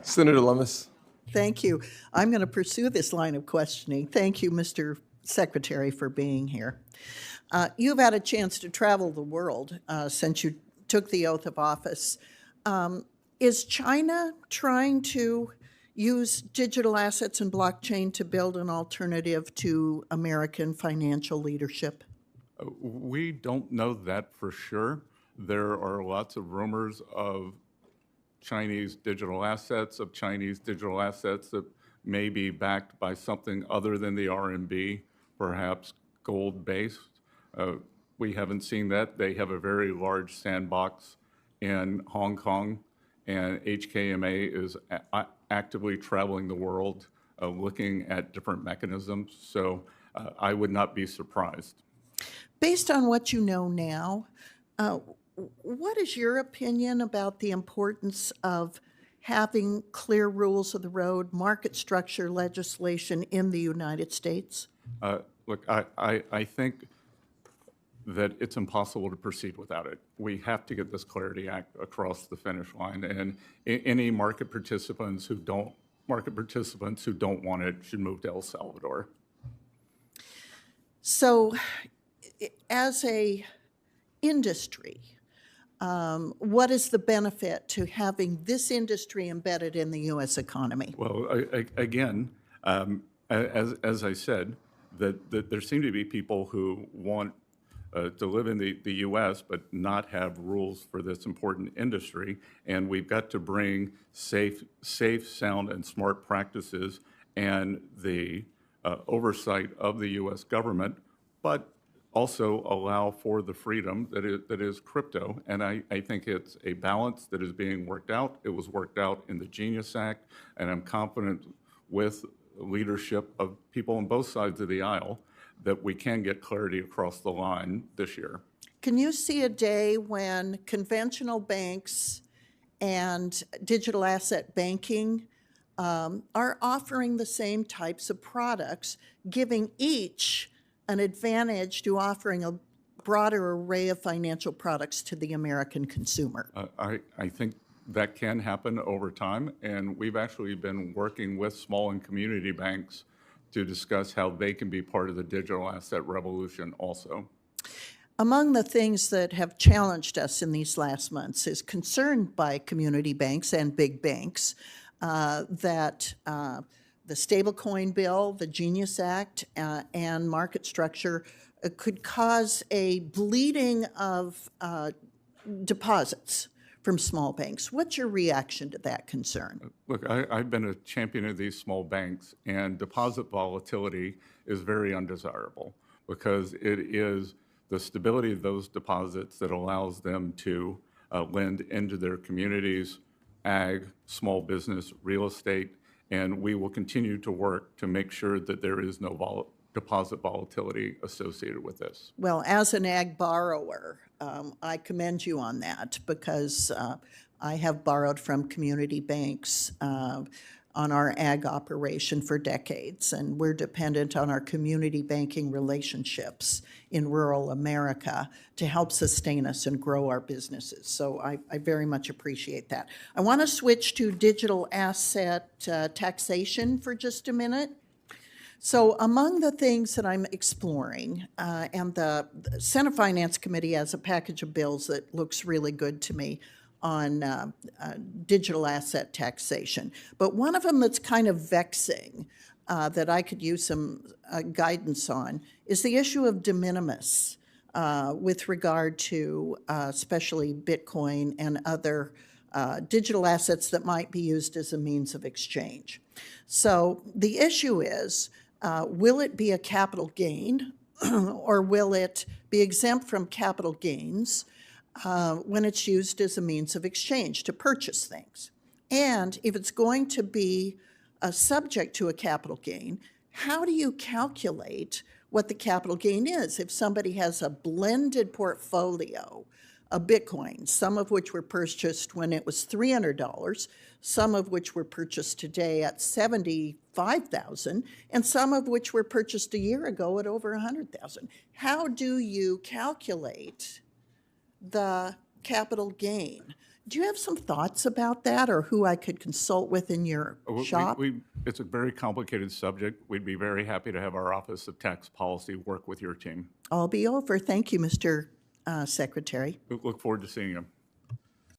Senator Lummis. Thank you. I'm going to pursue this line of questioning. Thank you, Mr. Secretary, for being here. You've had a chance to travel the world since you took the oath of office. Is China trying to use digital assets and blockchain to build an alternative to American financial leadership? We don't know that for sure. There are lots of rumors of Chinese digital assets that may be backed by something other than the RMB, perhaps gold-based. We haven't seen that. They have a very large sandbox in Hong Kong, and HKMA is actively traveling the world looking at different mechanisms. So I would not be surprised. Based on what you know now, what is your opinion about the importance of having clear rules of the road, market structure legislation in the United States? Look, I think that it's impossible to proceed without it. We have to get this Clarity Act across the finish line, and any market participants who don't want it should move to El Salvador. So, as a industry, what is the benefit to having this industry embedded in the U.S. economy? Well, again, as I said, that there seem to be people who want to live in the U.S. but not have rules for this important industry, and we've got to bring safe, sound, and smart practices and the oversight of the U.S. government, but also allow for the freedom that is crypto. And I think it's a balance that is being worked out. It was worked out in the Genius Act, and I'm confident with leadership of people on both sides of the aisle that we can get clarity across the line this year. Can you see a day when conventional banks and digital asset banking are offering the same types of products, giving each an advantage to offering a broader array of financial products to the American consumer? I think that can happen over time, and we've actually been working with small and community banks to discuss how they can be part of the digital asset revolution also. Among the things that have challenged us in these last months is concern by community banks and big banks that the stablecoin bill, the Genius Act, and market structure could cause a bleeding of deposits from small banks. What's your reaction to that concern? Look, I've been a champion of these small banks, and deposit volatility is very undesirable because it is the stability of those deposits that allows them to lend into their communities, ag, small business, real estate, and we will continue to work to make sure that there is no deposit volatility associated with this. Well, as an ag borrower, I commend you on that because I have borrowed from community banks on our ag operation for decades, and we're dependent on our community banking relationships in rural America to help sustain us and grow our businesses. So I very much appreciate that. I want to switch to digital asset taxation for just a minute. So among the things that I'm exploring, and the Senate Finance Committee has a package of bills that looks really good to me on digital asset taxation. But one of them that's kind of vexing that I could use some guidance on is the issue of de minimis with regard to especially Bitcoin and other digital assets that might be used as a means of exchange. So the issue is, will it be a capital gain or will it be exempt from capital gains when it's used as a means of exchange to purchase things? And if it's going to be subject to a capital gain, how do you calculate what the capital gain is? If somebody has a blended portfolio of Bitcoin, some of which were purchased when it was $300, some of which were purchased today at $75,000, and some of which were purchased a year ago at over $100,000. How do you calculate the capital gain? Do you have some thoughts about that, or who I could consult with in your shop? It's a very complicated subject. We'd be very happy to have our Office of Tax Policy work with your team. I'll be over. Thank you, Mr. Secretary. We look forward to seeing you.